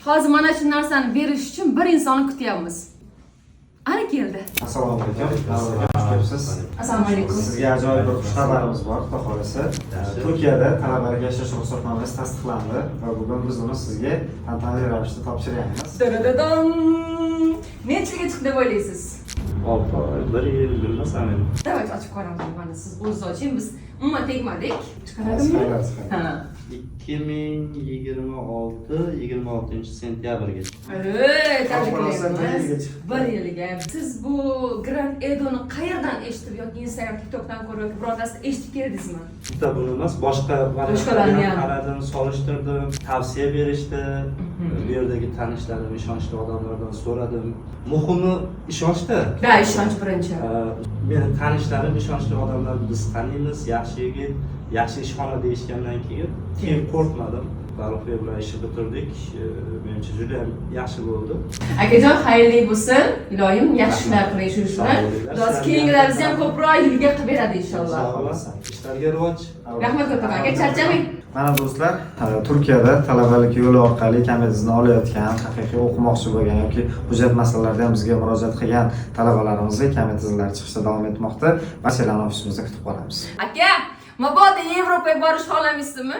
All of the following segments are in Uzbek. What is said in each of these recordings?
Hozir mana shu narsani berish uchun bir insonni kutyapmiz. Ana keldi. Assalomu alaykum. Xush kelibsiz. Assalomu alaykum. Sizga ajoyib bir xushxabarimiz bor, xudo xohlasa. Turkiyada talabalarga yashash ruxsatnomasi tasdiqlandi va bugun biz uni sizga tantanali ravishda topshiryapmiz. Dadadam. Nechaga chiqdi deb o'ylaysiz? 6 oy, 1 yil bilmasam endi. Davaychi ochib ko'ramiz. Mana siz o'zingiz oching, biz umuman tegmadik. Chiqaradimi? Ha. 2026-26 Tabriklaymiz. 1 yiliga. Siz bu Grand Edo'ni qayerdan eshitib yoki Instagram, TikTokdan ko'rib yoki birontasida eshitib keldingizmi? Bitta buni emas, boshqa Boshqalarni ham qaradim, solishtirdim, tavsiya berishdi. Bu yerdagi tanishlarim, ishonchli odamlardan so'radim. Muhimi ishonchda. Da, ishonch birinchi. Meni tanishlarim ishonchli odamlar, biz taniymiz, yaxshi yigit, yaxshi ishxona deyishgandan keyin qo'rqmadim. Farruxbek bilan ishni bitirdik. Menimcha juda ham yaxshi bo'ldi. Akajon, xayrli bo'lsin. Iloyim yaxshi ishlar qiling shu ishlar. Biz keyingilarimizni ham ko'proq yilga qilib beradi inshaalloh. Ishlarga rivoj. Rahmat kattaman. Aka, charchamang. Mana do'stlar, Turkiyada talabalik yo'li orqali kametingizni olayotgan, haqiqiy o'qimoqchi bo'lgan yoki hujjat masalalarida ham bizga murojaat qilgan talabalarimizga kametingizlar chiqishda davom etmoqda. Barchalarni ofisimizda kutib qolamiz. Aka, mabodo Yevropaga borish xohlamaysizmi?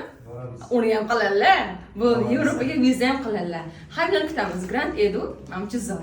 Uni ham qiladilar. Bu Yevropaga viza ham qiladilar. Har kuni kutamiz. Grand Edu, Mamchizor.